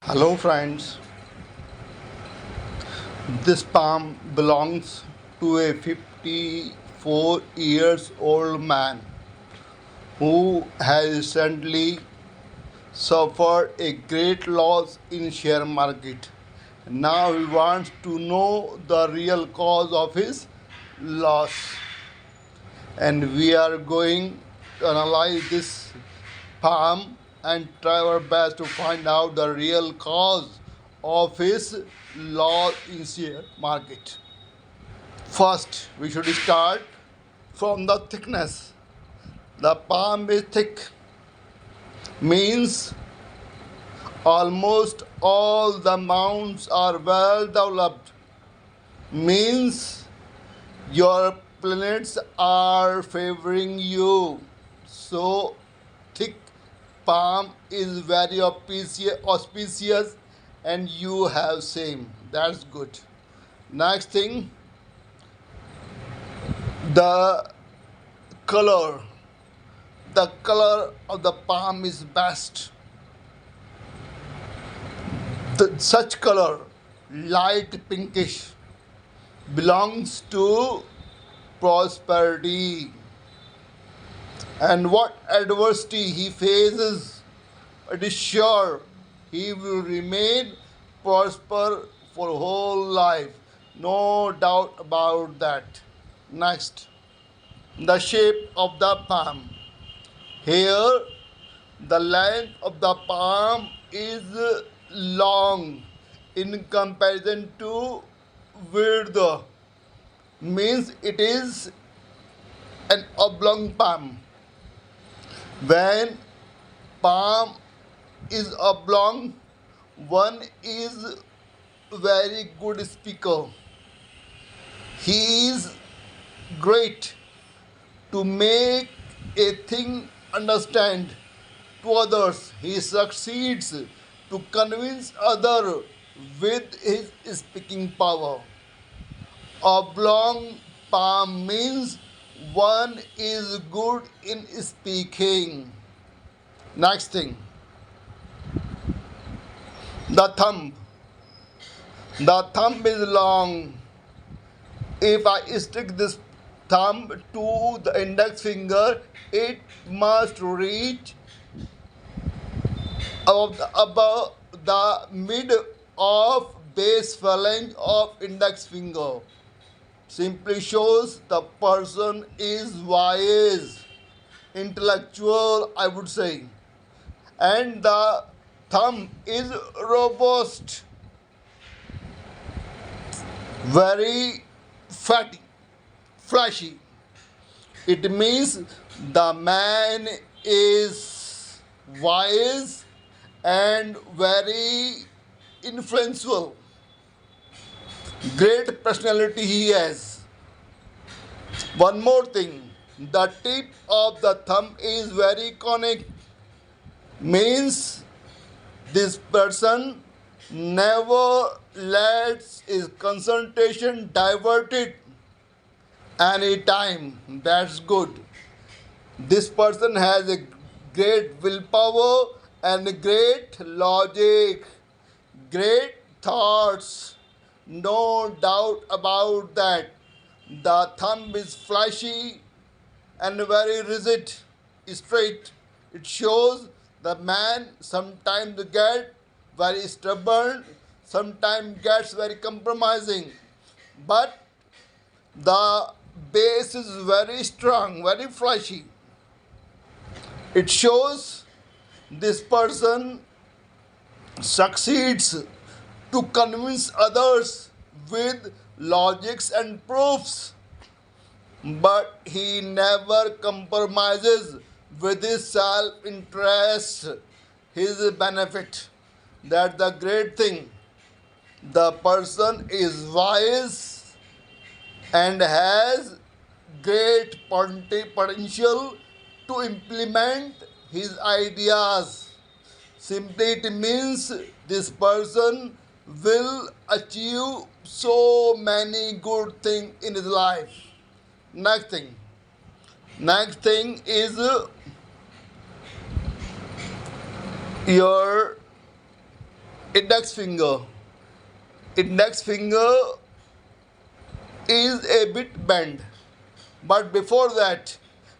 Hello, friends. This palm belongs to a 54 years old man who has recently suffered a great loss in share market. Now he wants to know the real cause of his loss, and we are going to analyze this palm and try our best to find out the real cause of his loss in share market. First, we should start from the thickness. The palm is thick, means almost all the mounts are well developed, means your planets are favoring you. So, thick palm is very auspicious and you have same. That's good. Next thing, the color. The color of the palm is best. Such color, light pinkish, belongs to prosperity. And what adversity he faces, it is sure he will remain prosper for whole life. No doubt about that. Next, the shape of the palm. Here, the length of the palm is long in comparison to width, means it is an oblong palm. When palm is oblong, one is very good speaker. He is great to make a thing understand to others. He succeeds to convince other with his speaking power. Oblong palm means one is good in speaking. Next thing, the thumb. The thumb is long. If I stick this thumb to the index finger, it must reach above the mid of base phalanx of index finger. Simply shows the person is wise, intellectual, I would say. And the thumb is robust, very fatty, flashy. It means the man is wise and very influential. Great personality he has. One more thing, the tip of the thumb is very conic, means this person never lets his concentration diverted anytime. That's good. This person has a great willpower and great logic, great thoughts. No doubt about that. The thumb is flashy and very rigid, straight. It shows the man sometimes get very stubborn, sometimes gets very compromising. But the base is very strong, very flashy. It shows this person succeeds to convince others with logics and proofs, but he never compromises with his self interest, his benefit. That's the great thing. The person is wise and has great potential to implement his ideas. Simply, it means this person will achieve so many good things in his life. Next thing. Next thing is your Index finger. Index finger is a bit bent. But before that,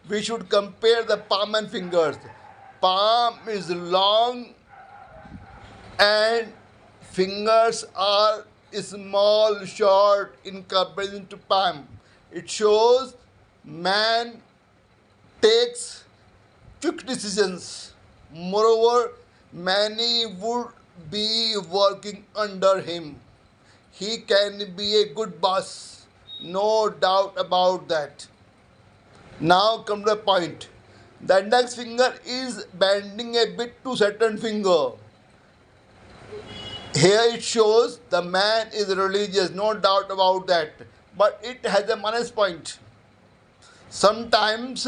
we should compare the palm and fingers. Palm is long and fingers are small, short in comparison to palm. It shows man takes quick decisions. Moreover, many would be working under him. He can be a good boss, no doubt about that. Now come to the point. The index finger is bending a bit to certain finger. Here it shows the man is religious, no doubt about that. But it has a minus point. Sometimes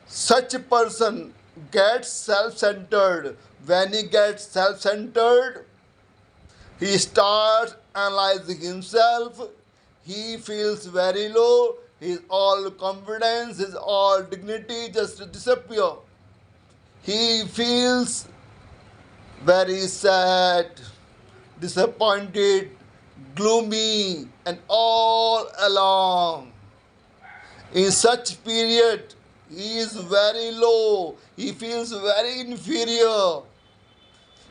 such a person gets self-centered. When he gets self-centered, he starts analyzing himself. He feels very low. His all confidence, his all dignity just disappear. He feels very sad, disappointed, gloomy, and all along. In such period, he is very low. He feels very inferior.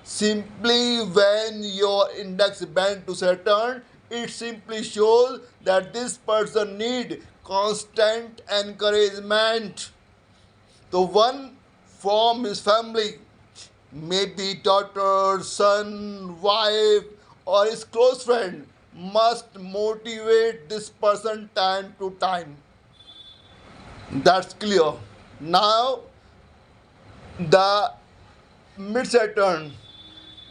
Simply when your index bend to certain, it simply shows that this person need constant encouragement. The one from his family, maybe daughter, son, wife, or his close friend, must motivate this person time to time. That's clear. Now, the mid Saturn,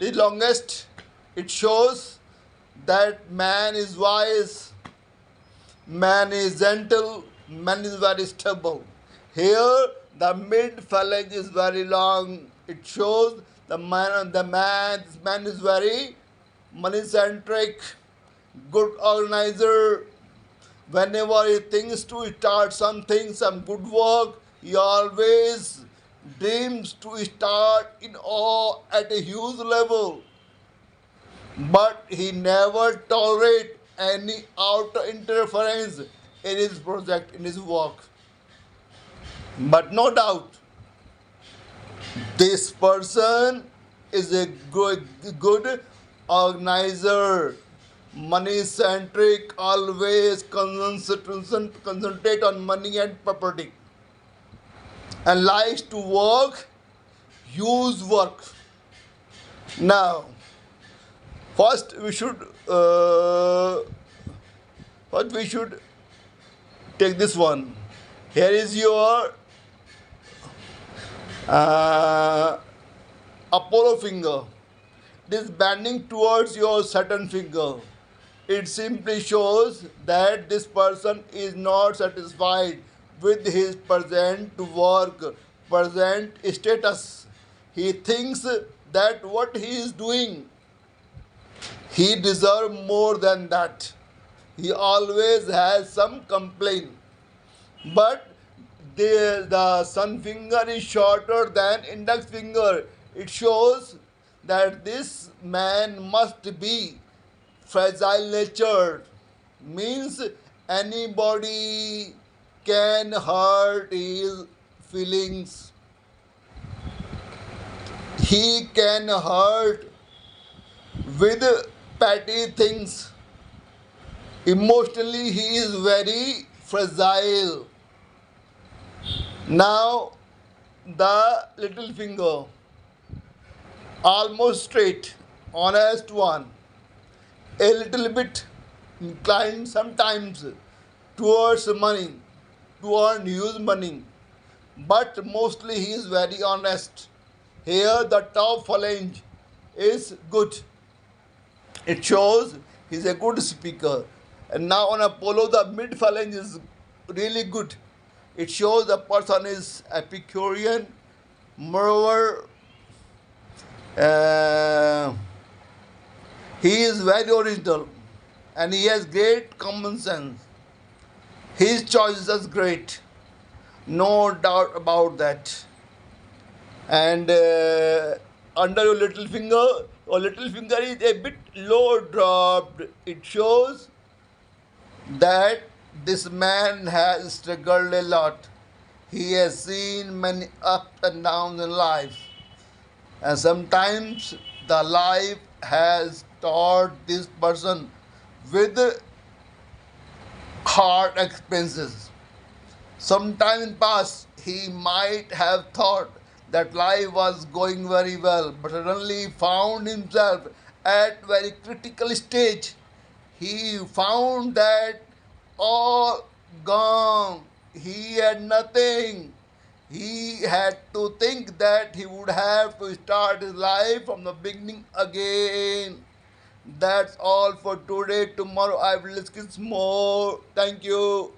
the longest, it shows that man is wise, man is gentle, man is very stable. Here, the mid phalanx is very long. It shows this man is very money centric, good organizer. Whenever he thinks to start something, some good work, he always dreams to start in awe at a huge level. But he never tolerate any outer interference in his project, in his work. But no doubt, this person is a good organizer, money centric, always concentrate on money and property, and likes to work, use work. Now, first we should take this one. Here is your Apollo finger. This bending towards your Saturn finger. It simply shows that this person is not satisfied with his present work, present status. He thinks that what he is doing, he deserves more than that. He always has some complaint. But the sun finger is shorter than index finger. It shows that this man must be fragile natured, means anybody can hurt his feelings. He can hurt with petty things. Emotionally, he is very fragile. Now, the little finger, almost straight, honest one, a little bit inclined sometimes towards money, to earn huge money, but mostly he is very honest. Here, the top phalange is good. It shows he is a good speaker. And now on Apollo, the mid phalange is really good. It shows the person is Epicurean. Moreover, he is very original and he has great common sense. His choice is great, no doubt about that. And under your little finger, Your little finger is a bit low dropped. It shows that this man has struggled a lot. He has seen many ups and downs in life, and sometimes the life has taught this person with hard expenses. Sometime in past, he might have thought that life was going very well, but suddenly found himself at very critical stage. He found that all gone. He had nothing. He had to think that he would have to start his life from the beginning again. That's all for today. Tomorrow I will discuss more. Thank you.